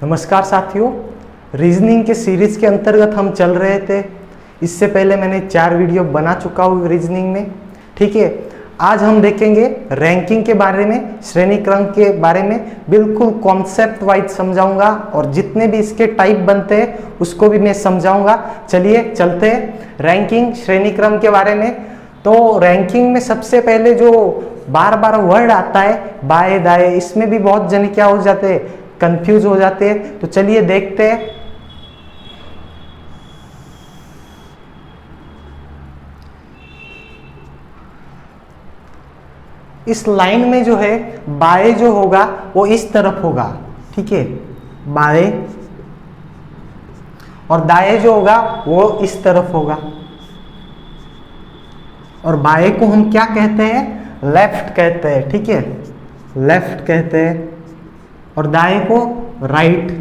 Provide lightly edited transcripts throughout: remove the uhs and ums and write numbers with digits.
नमस्कार साथियों, रीजनिंग के सीरीज के अंतर्गत हम चल रहे थे। इससे पहले मैंने 4 वीडियो बना चुका हूँ रीजनिंग में। ठीक है, आज हम देखेंगे रैंकिंग के बारे में, श्रेणी क्रम के बारे में। बिल्कुल कॉन्सेप्ट वाइज समझाऊंगा और जितने भी इसके टाइप बनते हैं उसको भी मैं समझाऊंगा। चलिए चलते हैं रैंकिंग श्रेणी क्रम के बारे में। तो रैंकिंग में सबसे पहले जो बार बार वर्ड आता है बाएं दाएं, इसमें भी बहुत जन क्या हो जाते हैं, कंफ्यूज हो जाते हैं। तो चलिए देखते हैं। इस लाइन में जो है बाएं जो होगा वो इस तरफ होगा, ठीक है, बाएं, और दाएं जो होगा वो इस तरफ होगा। और बाएं को हम क्या कहते हैं, लेफ्ट कहते हैं, ठीक है, लेफ्ट कहते हैं, और दाएं को राइट।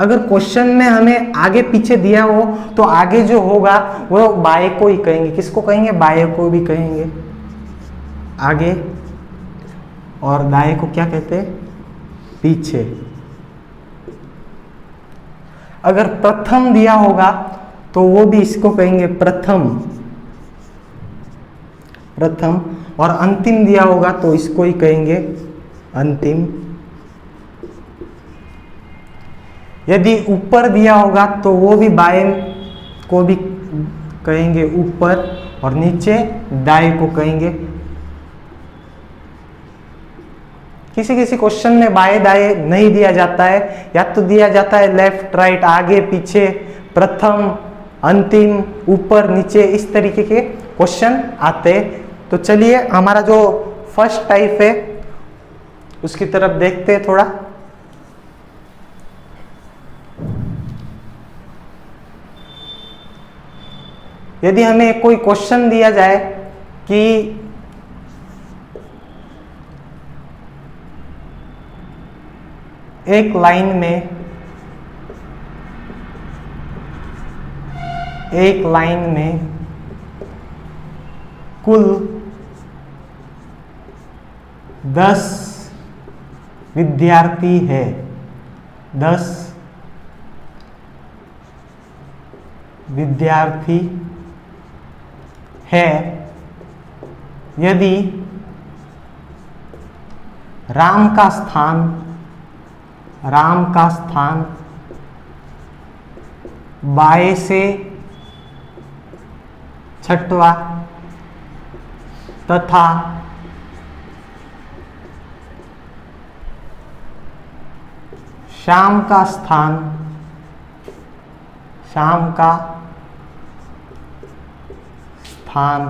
अगर क्वेश्चन में हमें आगे पीछे दिया हो तो आगे जो होगा वो बाएं को ही कहेंगे। किसको कहेंगे, बाएं को भी कहेंगे आगे, और दाएं को क्या कहते हैं, पीछे। अगर प्रथम दिया होगा तो वो भी इसको कहेंगे प्रथम, प्रथम, और अंतिम दिया होगा तो इसको ही कहेंगे अंतिम। यदि ऊपर दिया होगा तो वो भी बाएं को भी कहेंगे ऊपर, और नीचे दाएं को कहेंगे। किसी किसी क्वेश्चन में बाएं दाएं नहीं दिया जाता है, या तो दिया जाता है लेफ्ट राइट, आगे पीछे, प्रथम अंतिम, ऊपर नीचे, इस तरीके के क्वेश्चन आते हैं। तो चलिए हमारा जो फर्स्ट टाइप है उसकी तरफ देखते हैं थोड़ा। यदि हमें कोई क्वेश्चन दिया जाए कि एक लाइन में कुल 10 विद्यार्थी है, 10 विद्यार्थी है, यदि राम का स्थान बाएं से छठवा तथा श्याम का स्थान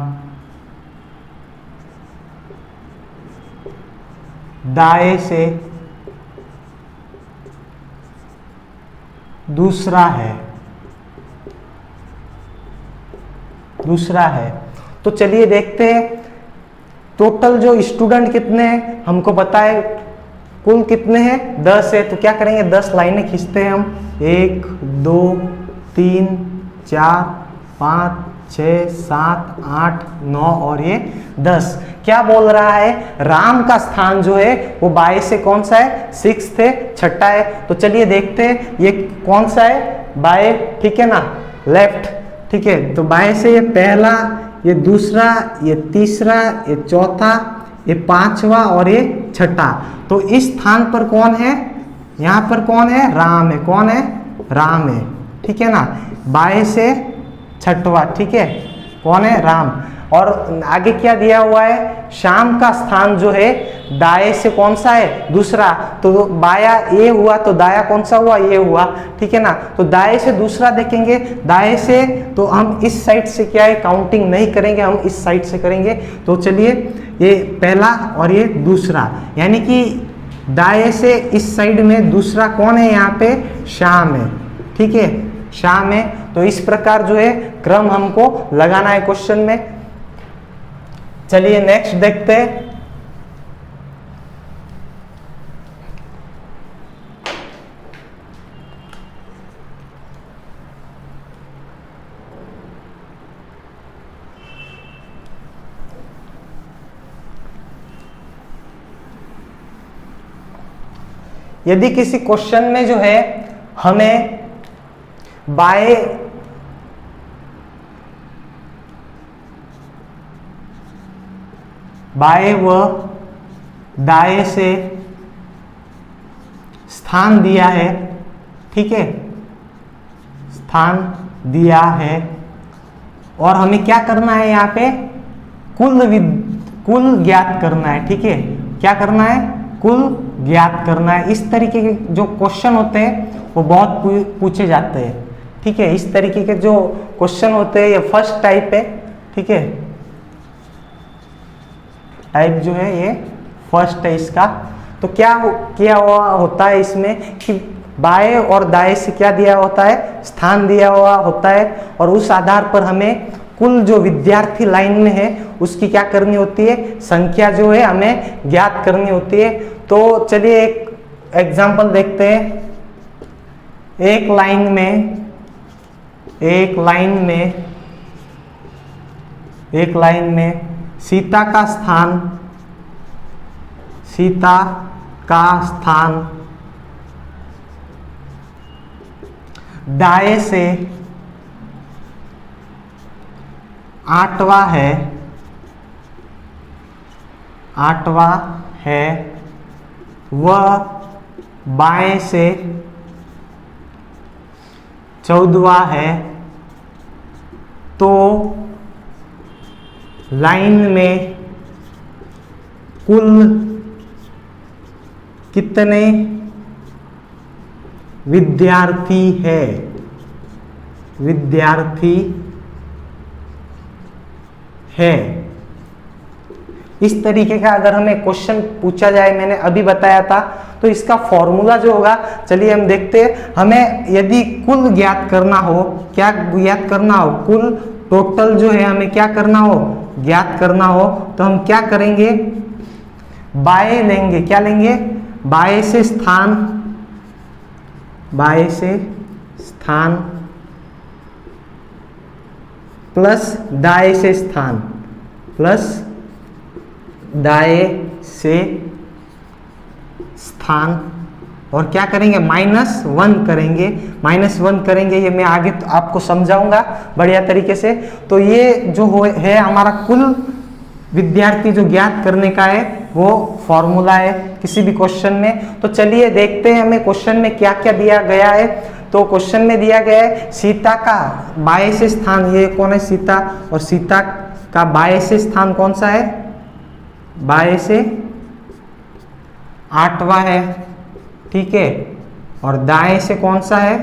दाएं से दूसरा है। तो चलिए देखते हैं टोटल जो स्टूडेंट कितने हैं। हमको पता है कुल कितने हैं, 10 है। तो क्या करेंगे, 10 लाइनें खींचते हैं हम। 1 2 3 4 5 6 7 8 9 और ये 10। क्या बोल रहा है, राम का स्थान जो है वो बाएं से कौन सा है, 6th है, छठा है। तो चलिए देखते हैं ये कौन सा है, बाएं, ठीक है ना, लेफ्ट, ठीक है। तो बाएं से ये पहला, ये दूसरा, ये तीसरा, ये चौथा, ये पांचवा और ये छठा। तो इस स्थान पर कौन है, यहां पर कौन है, राम है। कौन है, राम है, ठीक है ना, बाएं से छठवा, ठीक है, कौन है, राम। और आगे क्या दिया हुआ है, श्याम का स्थान जो है दाएं से कौन सा है, दूसरा। तो बाया ये हुआ तो दाया कौन सा हुआ, ये हुआ, ठीक है ना। तो दाएं से दूसरा देखेंगे, दाएं से तो हम इस साइड से क्या है, काउंटिंग नहीं करेंगे, हम इस साइड से करेंगे। तो चलिए ये पहला और ये दूसरा, यानी कि दाएं से इस साइड में दूसरा कौन है, यहाँ पे श्याम है, ठीक है, श्याम है। तो इस प्रकार जो है क्रम हमको लगाना है क्वेश्चन में। चलिए नेक्स्ट देखते हैं। यदि किसी क्वेश्चन में जो है हमें बाएं व दाएं से स्थान दिया है, ठीक है, स्थान दिया है, और हमें क्या करना है यहाँ पे कुल ज्ञात करना है, ठीक है, क्या करना है, कुल ज्ञात करना है। इस तरीके के जो क्वेश्चन होते हैं वो बहुत पूछे जाते हैं, ठीक है, इस तरीके के जो क्वेश्चन होते हैं ये फर्स्ट टाइप है, ठीक है, टाइप जो है ये फर्स्ट है इसका। तो क्या हुआ होता है इसमें कि बाएं और दाएं से क्या दिया होता है, स्थान दिया हुआ होता है, और उस आधार पर हमें कुल जो विद्यार्थी लाइन में है उसकी क्या करनी होती है, संख्या जो है हमें ज्ञात करनी होती है। तो चलिए एक एग्जांपल देखते हैं। एक लाइन में सीता का स्थान दाएं से 8वां है, वह बाएं से 14वां है, तो लाइन में कुल कितने विद्यार्थी है। इस तरीके का अगर हमें क्वेश्चन पूछा जाए, मैंने अभी बताया था, तो इसका फॉर्मूला जो होगा, चलिए हम देखते हैं। हमें यदि कुल ज्ञात करना हो, क्या ज्ञात करना हो, कुल टोटल जो है हमें क्या करना हो, ज्ञात करना हो, तो हम क्या करेंगे, बाएं लेंगे, क्या लेंगे, बाएं से स्थान प्लस दाएं से स्थान प्लस दाएं से स्थान, और क्या करेंगे, -1 करेंगे। -1 करेंगे, ये मैं आगे तो आपको समझाऊंगा बढ़िया तरीके से। तो ये जो है हमारा कुल विद्यार्थी जो ज्ञात करने का है वो फॉर्मूला है किसी भी क्वेश्चन में। तो चलिए देखते हैं हमें क्वेश्चन में क्या क्या दिया गया है। तो क्वेश्चन में दिया गया है सीता का बाएं से स्थान, ये कौन है, सीता, और सीता का बाएं से स्थान कौन सा है, बाएं से 8वां है, ठीक है, और दाएं से कौन सा है,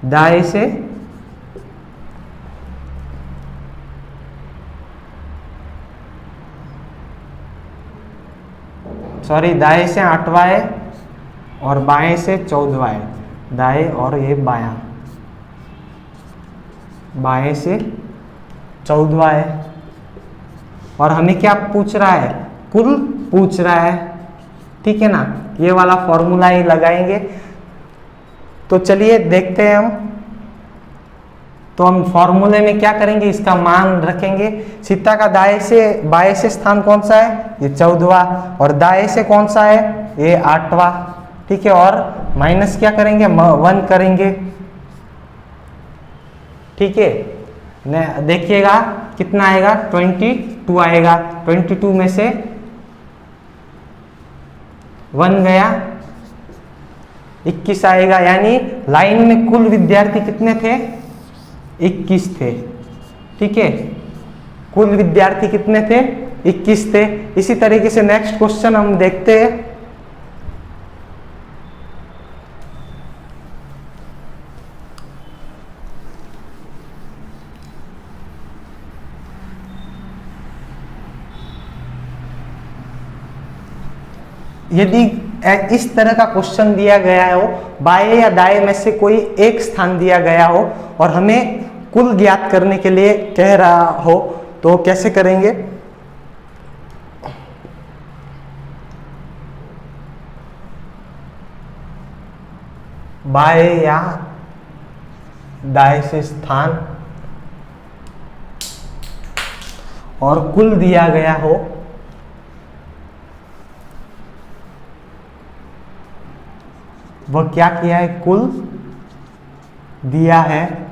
दाएं से दाएं से 8वां है और बाएं से 14वां है, दाएं और ये बायां, बाएं से 14वां है, और हमें क्या पूछ रहा है, कुल पूछ रहा है, ठीक है ना। ये वाला फॉर्मूला ही लगाएंगे। तो चलिए देखते हैं हम। तो हम फॉर्मूले में क्या करेंगे, इसका मान रखेंगे। सीता का दाएं से बाएं से स्थान कौन सा है, ये 14वां, और दाएं से कौन सा है, ये 8वां, ठीक है, और माइनस क्या करेंगे, 1 करेंगे, ठीक है। देखिएगा कितना आएगा, 22 आएगा। 22 में से 1 गया, 21 आएगा। यानी लाइन में कुल विद्यार्थी कितने थे, 21 थे, ठीक है, कुल विद्यार्थी कितने थे, 21 थे। इसी तरीके से नेक्स्ट क्वेश्चन हम देखते हैं। यदि इस तरह का क्वेश्चन दिया गया हो, बाएं या दाएं में से कोई एक स्थान दिया गया हो और हमें कुल ज्ञात करने के लिए कह रहा हो, तो कैसे करेंगे। बाएं या दाएं से स्थान और कुल दिया गया हो, वह क्या किया है, कुल दिया है,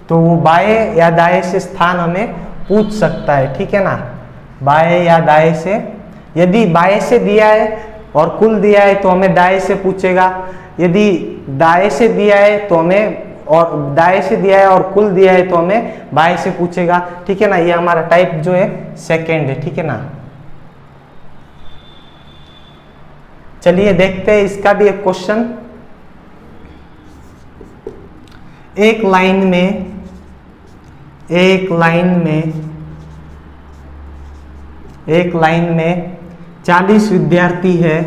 तो वो बाएं या दाएं से स्थान हमें पूछ सकता है, ठीक है ना। बाएं या दाएं से, यदि बाएं से दिया है और कुल दिया है तो हमें दाएं से पूछेगा, यदि दाएं से दिया है तो हमें, और दाएं से दिया है और कुल दिया है तो हमें बाएं से पूछेगा, ठीक है ना। ये हमारा टाइप जो है सेकंड है, ठीक है ना। चलिए देखते हैं इसका भी एक क्वेश्चन। एक लाइन में 40 विद्यार्थी है,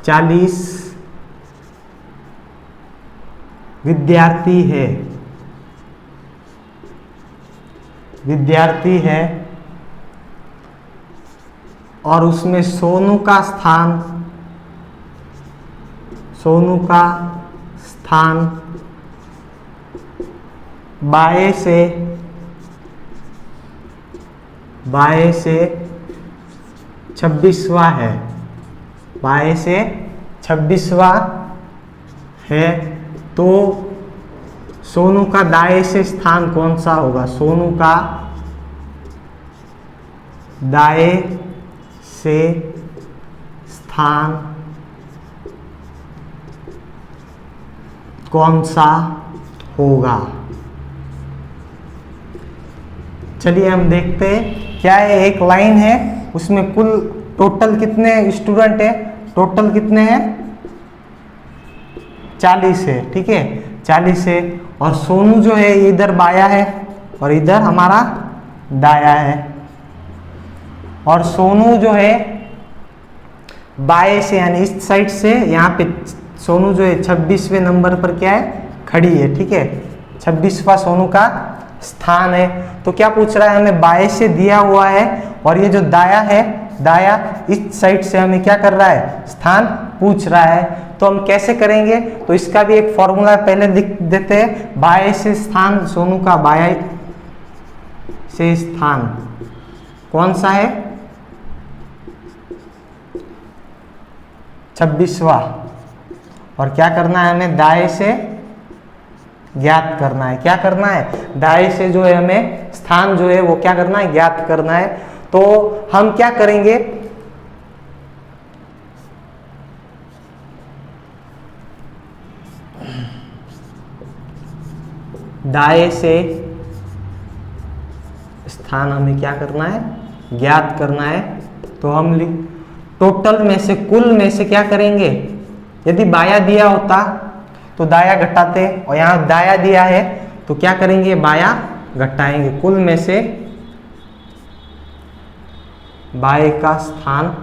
40 विद्यार्थी है और उसमें सोनू का स्थान बाएं से 26वां है, बाएं से 26वां है, तो सोनू का दाएं से स्थान कौन सा होगा, सोनू का दाएं से स्थान कौन सा होगा। चलिए हम देखते हैं क्या है। एक लाइन है, उसमें कुल टोटल कितने स्टूडेंट है, टोटल कितने हैं, 40 है, ठीक है, 40 है, और सोनू जो है इधर बाया है और इधर हमारा दाया है, और सोनू जो है बाएं से यानी इस साइड से, यहाँ पे सोनू जो है 26वें नंबर पर क्या है, खड़ी है, ठीक है, 26वां सोनू का स्थान है। तो क्या पूछ रहा है हमें, बाएं से दिया हुआ है और ये जो दाया है, दाया इस साइड से हमें क्या कर रहा है, स्थान पूछ रहा है। तो हम कैसे करेंगे, तो इसका भी एक फॉर्मूला पहले लिख देते हैं। बाएं से स्थान, सोनू का बाएं से स्थान कौन सा है, 26वां, और क्या करना है हमें, दाएं से ज्ञात करना है। क्या करना है, दाएं से जो है हमें स्थान जो है वो क्या करना है, ज्ञात करना है। तो हम क्या करेंगे, दाएं से स्थान हमें क्या करना है, ज्ञात करना है। तो हम टोटल में से, कुल में से क्या करेंगे, यदि बाया दिया होता तो दाया घटाते, और यहाँ दाया दिया है तो क्या करेंगे, बाया घटाएंगे। कुल में से बाएं का स्थान,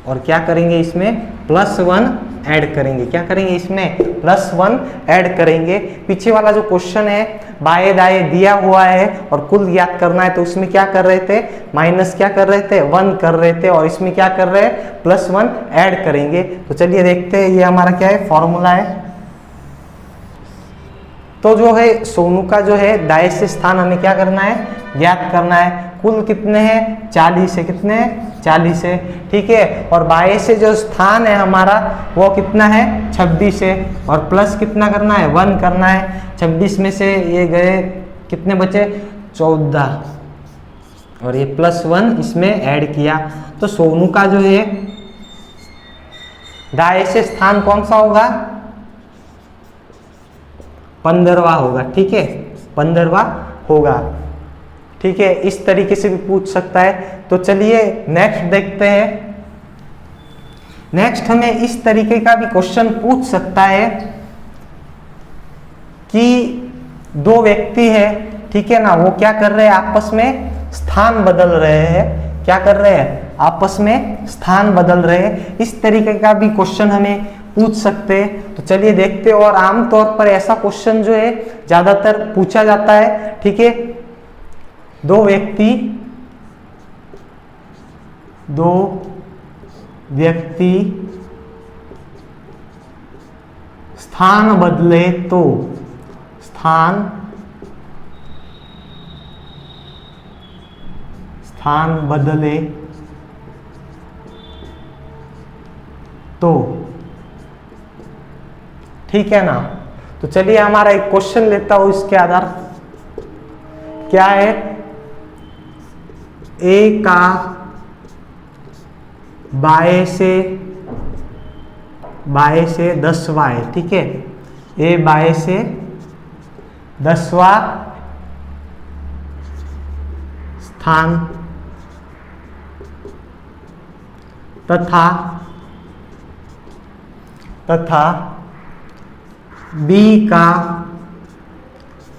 और क्या करेंगे, इसमें +1 ऐड करेंगे। क्या करेंगे, इसमें +1 ऐड करेंगे। पीछे वाला जो क्वेश्चन है बाएं दाएं दिया हुआ है और कुल ज्ञात करना है, तो उसमें क्या कर रहे थे, माइनस क्या कर रहे थे, 1 कर रहे थे, और इसमें क्या कर रहे हैं, +1 ऐड करेंगे। तो चलिए देखते हैं, ये हमारा क्या है, फॉर्मूला है। तो जो है सोनू का जो है दाएं से स्थान हमें क्या करना है, ज्ञात करना है। कुल कितने हैं, 40 है, कितने हैं, 40 है, ठीक है। और बाएं से जो स्थान है हमारा वो कितना है, 26 है, और प्लस कितना करना है, 1 करना है। 26 में से ये गए, कितने बचे, 14, और ये +1 इसमें ऐड किया। तो सोनू का जो है दाएं से स्थान कौन सा होगा, 15वां होगा, ठीक है, 15वां होगा, ठीक है। इस तरीके से भी पूछ सकता है। तो चलिए नेक्स्ट देखते हैं। नेक्स्ट हमें इस तरीके का भी क्वेश्चन पूछ सकता है कि 2 व्यक्ति है, ठीक है ना, वो क्या कर रहे हैं, आपस में स्थान बदल रहे हैं। क्या कर रहे हैं, आपस में स्थान बदल रहे हैं। इस तरीके का भी क्वेश्चन हमें पूछ सकते हैं। तो चलिए देखते हैं। और आमतौर पर ऐसा क्वेश्चन जो है ज्यादातर पूछा जाता है, ठीक है। 2 व्यक्ति स्थान बदले तो, स्थान बदले तो ठीक है ना। तो चलिए हमारा एक क्वेश्चन लेता हूं, इसके आधार क्या है, ए का बाय से 10वां है, ठीक है। ए बाय से 10वां स्थान तथा बी का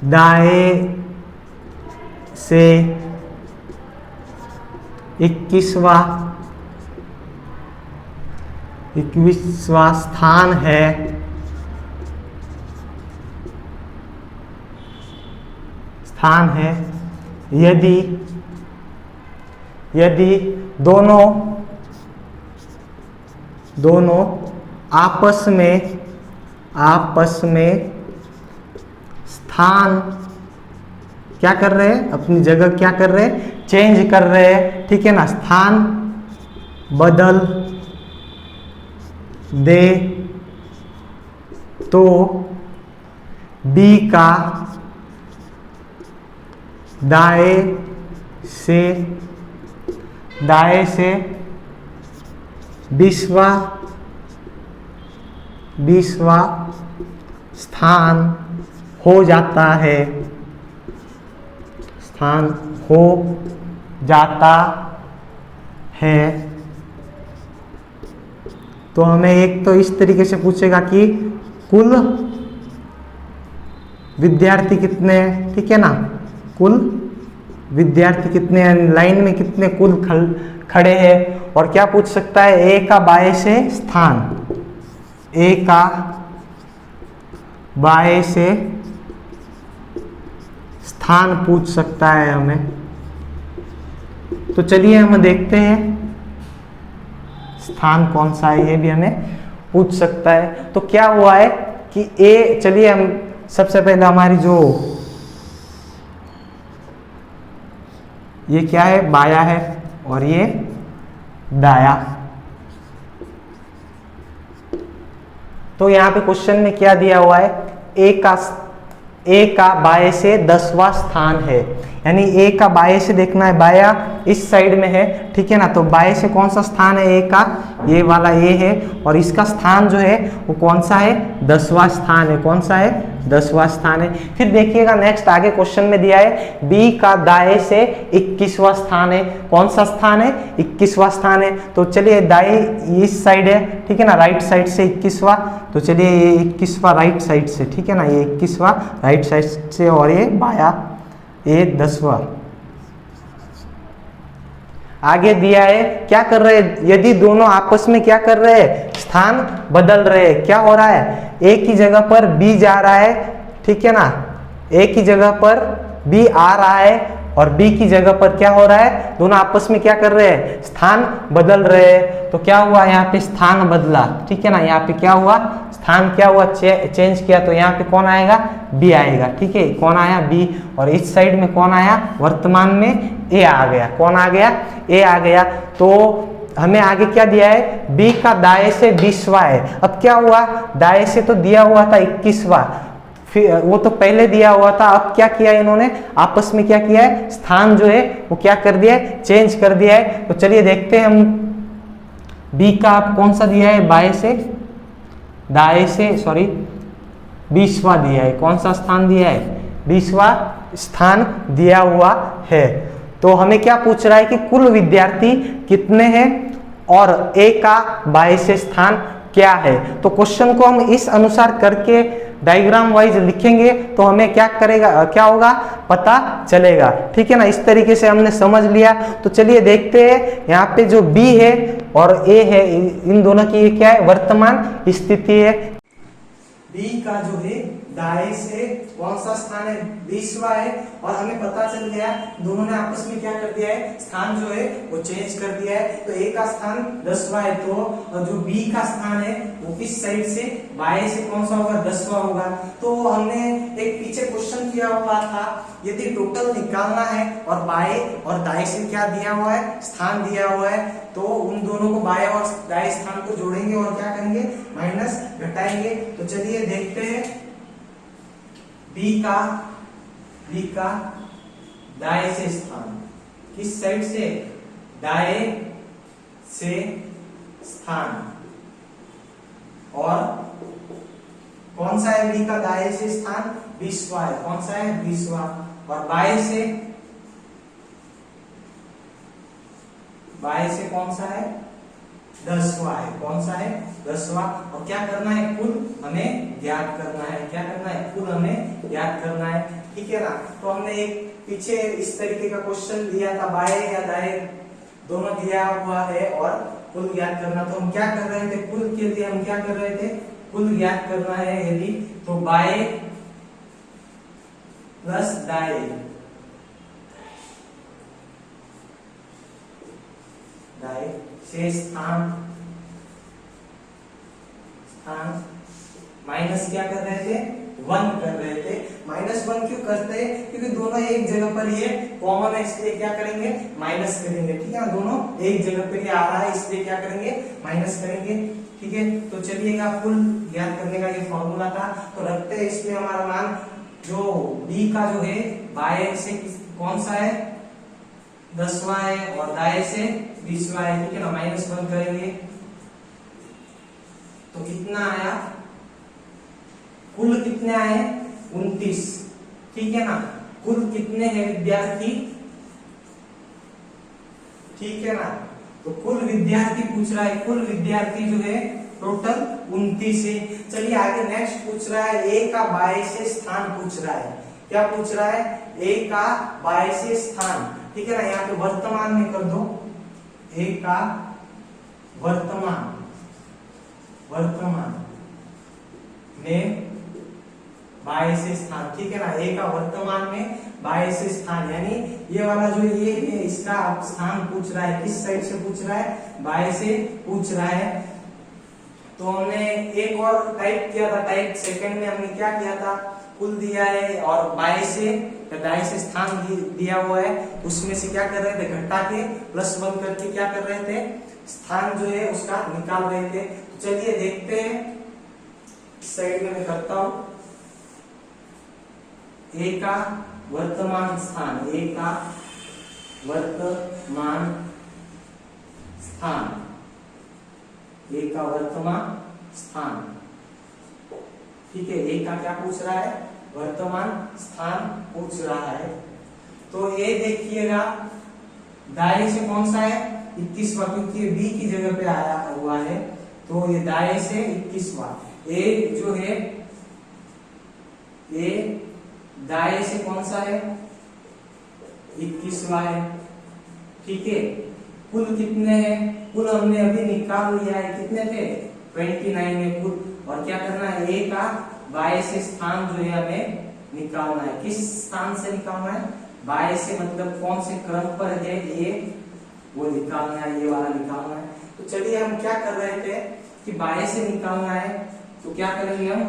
दाएं से 21वां स्थान है, यदि दोनों आपस में स्थान क्या कर रहे हैं, अपनी जगह क्या कर रहे हैं, चेंज कर रहे हैं, ठीक है ना, स्थान बदल दे, तो बी का दाएं से 20वां स्थान हो जाता है, तो हमें एक तो इस तरीके से पूछेगा कि कुल विद्यार्थी कितने हैं, ठीक है ना, कुल विद्यार्थी कितने हैं, लाइन में कितने कुल खड़े हैं। और क्या पूछ सकता है, ए का बाय से स्थान, ए का बाय से स्थान पूछ सकता है हमें। तो चलिए हम देखते हैं स्थान कौन सा है, ये भी हमें पूछ सकता है। तो क्या हुआ है कि ए, चलिए हम सबसे पहले हमारी जो ये क्या है, बाया है और ये दाया। तो यहाँ पे क्वेश्चन में क्या दिया हुआ है, ए का बाय से 10वां स्थान है, यानी ए का बाय से देखना है, बाया इस साइड में है, ठीक है ना। तो बाय से कौन सा स्थान है ए का, ये वाला ए है, और इसका स्थान जो है वो कौन सा है, 10वां स्थान है। कौन सा है, 10वां स्थान है। फिर देखिएगा नेक्स्ट आगे क्वेश्चन में दिया है बी का दाएं से 21वां स्थान है। कौन सा स्थान है, 21वां स्थान है। तो चलिए दाएं इस साइड है, ठीक है ना, राइट साइड से 21वां, तो चलिए ये 21वां राइट साइड से, ठीक है ना, ये 21वां राइट साइड से, और ये बाया ये 10वां। आगे दिया है क्या कर रहे हैं, यदि दोनों आपस में क्या कर रहे हैं, स्थान बदल रहे हैं। क्या हो रहा है, ए की जगह पर बी जा रहा है, ठीक है ना, ए की जगह पर बी आ रहा है और बी की जगह पर क्या हो रहा है, दोनों आपस में क्या कर रहे हैं, स्थान बदल रहे हैं। तो क्या हुआ, यहाँ पे स्थान बदला, ठीक है ना, यहाँ पे क्या हुआ, स्थान क्या हुआ, चेंज किया, तो यहाँ पे कौन आएगा, बी आएगा, ठीक है, कौन आया, बी। और इस साइड में कौन आया, वर्तमान में ए आ गया, कौन आ गया, ए आ गया। तो हमें आगे क्या दिया है, बी का दाएं से 20वां है। अब क्या हुआ, दाएं से तो दिया हुआ था 21वां, फिर वो तो पहले दिया हुआ था, अब क्या किया इन्होंने, आपस में क्या किया है, स्थान जो है वो क्या कर दिया है, चेंज कर दिया है। तो चलिए देखते हैं हम, बी का आप कौन सा दिया है, बाएं से दाएं से, सॉरी 20वां दिया है। कौन सा स्थान दिया है, 20वां स्थान दिया हुआ है। तो हमें क्या पूछ रहा है कि कुल विद्यार्थी कितने हैं और ए का बाएं से स्थान क्या है। तो क्वेश्चन को हम इस अनुसार करके डायग्राम वाइज लिखेंगे तो हमें क्या करेगा, क्या होगा, पता चलेगा, ठीक है ना। इस तरीके से हमने समझ लिया। तो चलिए देखते हैं, यहाँ पे जो बी है और ए है, इन दोनों की क्या है, वर्तमान स्थिति है। बी का जो है दाएं से कौन सा स्थान है, 20वां है, और हमें पता चल गया दोनों ने आपस में क्या कर दिया है, स्थान जो है वो चेंज कर दिया है। तो ए का स्थान 10वां है, तो जो बी का स्थान है वो किस साइड से, बाएं से कौन सा होगा, 10वां होगा। तो हमने एक पीछे क्वेश्चन किया हुआ था, यदि टोटल निकालना है और बाएं और दाएं से क्या दिया हुआ है, स्थान दिया हुआ है, तो उन दोनों को बाएं और दाएं स्थान को जोड़ेंगे और क्या करेंगे, माइनस घटाएंगे। तो चलिए देखते हैं बी का दाएं से स्थान, किस साइड से, दाएं से स्थान, और कौन सा है बी का दाएं से स्थान, 20वां है। कौन सा है, 20वां। और बाएं से कौन सा है, 10वां है। कौन सा है, 10वां। और क्या करना है, कुल हमें ज्ञात करना है। क्या करना है, कुल हमें ज्ञात करना है। ठीक है ना। तो हमने एक पीछे इस तरीके का क्वेश्चन दिया था, बाएं या दाएं दोनों दिया हुआ है और कुल ज्ञात करना। तो हम क्या कर रहे थे, कुल के लिए हम क्या कर रहे थे, कुल ज्ञात करना है। यदि तो बाएं प्लस दाएं से स्थान माइनस क्या कर रहे थे, 1 कर रहे थे। -1 क्यों करते हैं, क्योंकि दोनों एक जगह पर ये कॉमन है, इसलिए क्या करेंगे, माइनस करेंगे। ठीक है, दोनों एक जगह पर ये आ रहा है, इसलिए क्या करेंगे, माइनस करेंगे। ठीक है, तो चलिएगा कुल ज्ञात करने का ये फॉर्मूला था। तो रखते हैं इसमें हमारा मान, जो बी का जो है बाएं से कौन सा है, 10वां है, और दाएं से 20वां है। ठीक है ना, -1 करेंगे तो कितना आया, कुल कितने आए, 29। ठीक है ना, कुल कितने हैं विद्यार्थी, ठीक है ना। तो कुल विद्यार्थी पूछ रहा है, कुल विद्यार्थी जो है टोटल 29 है। चलिए आगे नेक्स्ट पूछ रहा है, ए का बाएं से स्थान पूछ रहा है। क्या पूछ रहा है, ए का बाएं से स्थान। ठीक है ना, यहाँ पे वर्तमान में कर दो, ए का वर्तमान में बाएं से स्थान। ठीक है ना, ए का वर्तमान में बाएं से स्थान, यानी ये वाला जो ये है इसका स्थान पूछ रहा है, किस साइड से पूछ रहा है, बाएं से पूछ रहा है। तो हमने एक और टाइप किया था, टाइप सेकंड में हमने क्या किया था, कुल दिया है और बाएं से दाएं से स्थान दिया हुआ है, उसमें से क्या कर रहे थे, घटा के +1 करके क्या कर रहे थे, स्थान जो है उसका निकाल रहे थे। तो चलिए देखते हैं, इस साइड में मैं करता हूं, ए का वर्तमान स्थान, ए का वर्तमान स्थान, ए का वर्तमान स्थान। ठीक है, ए का क्या पूछ रहा है, वर्तमान स्थान पूछ रहा है। तो ये देखिएगा दाएं से कौन सा है, 21वां, क्योंकि बी की जगह पे आया हुआ है, तो ये दाएं से 21वां। ए जो है, ए दाएं से कौन सा है, 21वां है। ठीक है, कुल कितने हैं, कुल हमने अभी निकाल लिया है, कितने थे, 29 है कुल। और क्या करना है, ए का बाएं से स्थान जो है हमें निकालना है। किस स्थान से निकालना है, बाएं से, मतलब कौन से क्रम पर है ये, वो निकालना है, ये वाला निकालना है। तो चलिए हम क्या कर रहे थे कि बाएं से निकालना है, तो क्या करेंगे हम,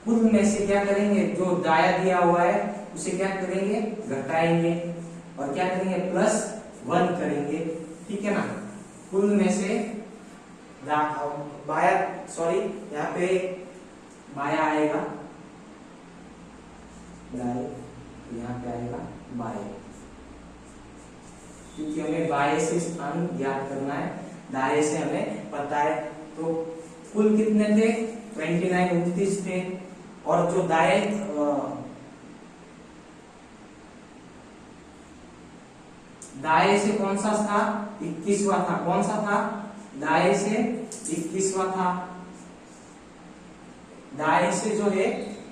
कुल में से क्या करेंगे, जो दाया दिया हुआ है उसे क्या करेंगे, घटाएंगे और क्या करेंगे, +1 करेंगे। ठीक है ना, कुल में से बाया, सॉरी यहाँ पे बाया आएगा, यहाँ पे आएगा बाया, क्योंकि हमें बाएं से स्थान ज्ञात करना है, दाएं से हमें पता है। तो कुल कितने थे, 29, 29 थे। और जो दाएं से कौन सा था, 21वां था। कौन सा था, दाएं से 21वां था, दाएं से जो है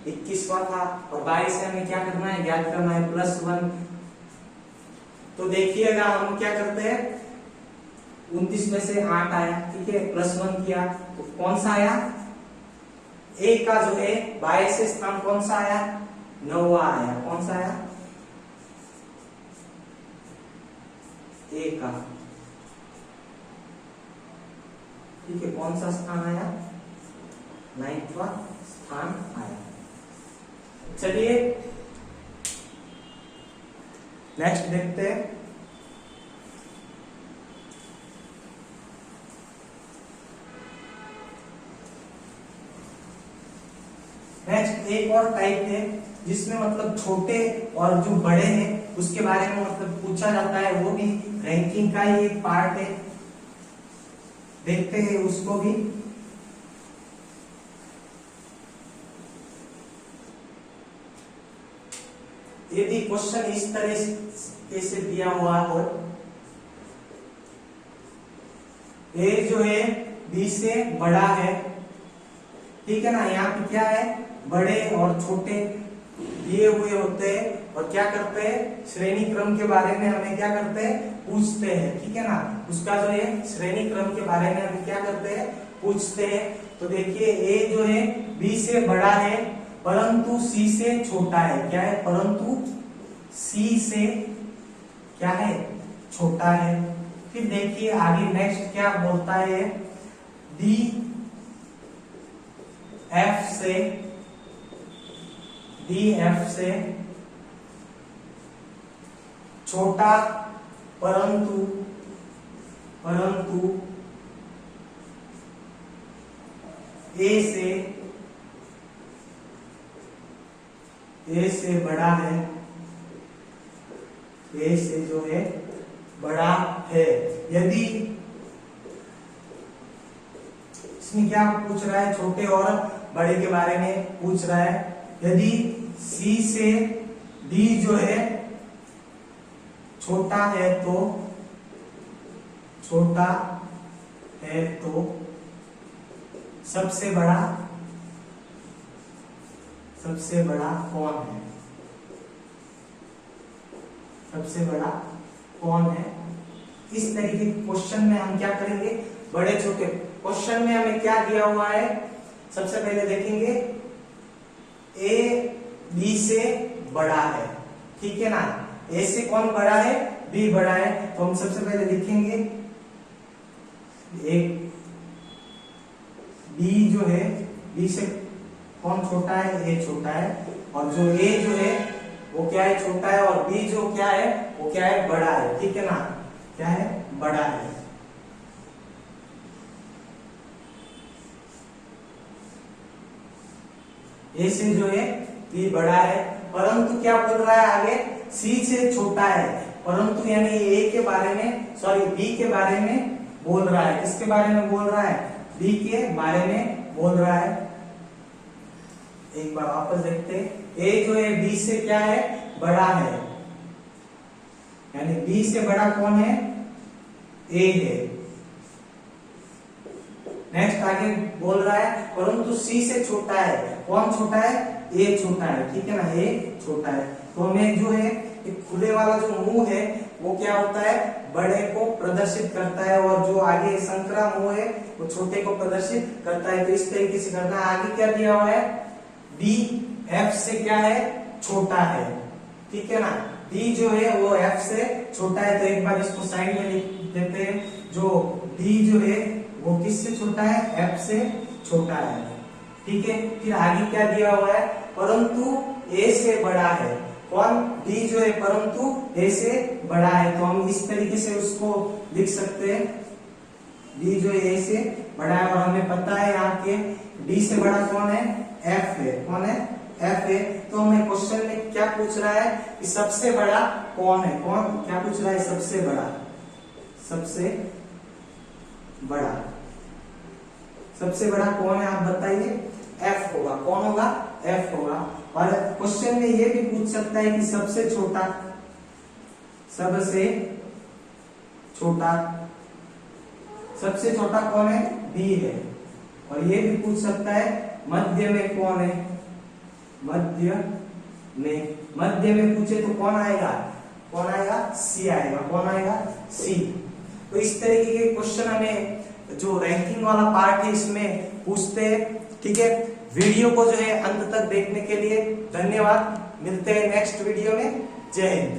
21वां था। और बाएं से हमें क्या करना है, ज्ञात करना है, +1। तो देखिएगा हम क्या करते हैं, 29 में से 8 आया, ठीक है, +1 किया तो कौन सा आया, ए का जो है बाएं से स्थान कौन सा आया, 9वां आया। कौन सा आया, ए का, ठीक है, कौन सा स्थान आया, 9वां स्थान आया। चलिए नेक्स्ट देखते हैं। नेक्स्ट एक और टाइप है जिसमें मतलब छोटे और जो बड़े हैं उसके बारे में मतलब पूछा जाता है, वो भी रैंकिंग का ही एक पार्ट है। देखते हैं उसको भी। यदि क्वेश्चन इस तरह से दिया हुआ हो, ए जो है बी से बड़ा है, ठीक है ना। यहाँ पे क्या है, बड़े और छोटे दिए हुए होते हैं और क्या करते हैं, श्रेणी क्रम के बारे में हमें क्या करते हैं, पूछते हैं, ठीक है ना। उसका जो है श्रेणी क्रम के बारे में हमें क्या करते हैं, पूछते हैं। तो देखिए ए जो है बी से बड़ा है परंतु सी से छोटा है। क्या है, परंतु सी से क्या है, छोटा है। फिर देखिए आगे नेक्स्ट क्या बोलता है, डी एफ से छोटा परंतु ए से बड़ा है, ए से जो है बड़ा है। यदि इसमें क्या पूछ रहा है, छोटे और बड़े के बारे में पूछ रहा है। यदि सी से डी जो है छोटा है तो सबसे बड़ा कौन है, सबसे बड़ा कौन है। इस तरीके के क्वेश्चन में हम क्या करेंगे, बड़े छोटे क्वेश्चन में हमें क्या दिया हुआ है, सबसे पहले देखेंगे ए बी से बड़ा है, ठीक है ना। ए से कौन बड़ा है, बी बड़ा है, तो हम सबसे पहले लिखेंगे एक बी जो है, बी से कौन छोटा है, ए छोटा है। और जो ए जो है वो क्या है, छोटा है, और बी जो क्या है वो क्या है, बड़ा है, ठीक है ना। क्या है, बड़ा है। ए से जो है बी बड़ा है, परंतु क्या बोल रहा है आगे, सी से छोटा है, परंतु यानी ए के बारे में, सॉरी बी के बारे में बोल रहा है। किसके बारे में बोल रहा है, बी के बारे में बोल रहा है। एक बार वापस देखते हैं, ए जो है बी से क्या है, बड़ा है, यानी बी से बड़ा कौन है, ए है। नेक्स्ट आगे बोल रहा है परंतु सी से छोटा है, कौन छोटा है, ए छोटा है, ठीक है ना, ए छोटा है। तो हमें जो है एक खुले वाला जो मुंह है वो क्या होता है, बड़े को प्रदर्शित करता है, और जो आगे संकरा मुंह है वो छोटे को प्रदर्शित करता है। तो इस तरीके से करना है। आगे क्या दिया हुआ है, डी एफ से क्या है, छोटा है, ठीक है ना। डी जो है वो एफ से छोटा है, तो एक बार इसको साइड में लिख देते हैं। जो डी जो है वो किससे छोटा है, एफ से छोटा है, ठीक है। फिर आगे क्या दिया हुआ है, परंतु ए से बड़ा है, कौन, डी जो है परंतु ए से बड़ा है। तो हम इस तरीके से उसको लिख सकते हैं, डी जो है ए से बड़ा है, और हमें पता है यहाँ के डी से बड़ा कौन है, एफ है, कौन है, एफ है। तो हमें क्वेश्चन में क्या पूछ रहा है कि सबसे बड़ा कौन है, कौन क्या पूछ रहा है, सबसे बड़ा, सबसे बड़ा कौन है, आप बताइए, एफ होगा, कौन होगा, एफ होगा। और क्वेश्चन में ये भी पूछ सकता है कि सबसे छोटा कौन है, बी है। और ये भी पूछ सकता है मध्य में कौन है, मध्य में पूछे तो कौन आएगा, सी आएगा, कौन आएगा, सी। तो इस तरीके के क्वेश्चन हमें जो रैंकिंग वाला पार्ट है इसमें पूछते हैं, ठीक है। वीडियो को जो है अंत तक देखने के लिए धन्यवाद। मिलते हैं नेक्स्ट वीडियो में। जय हिंद।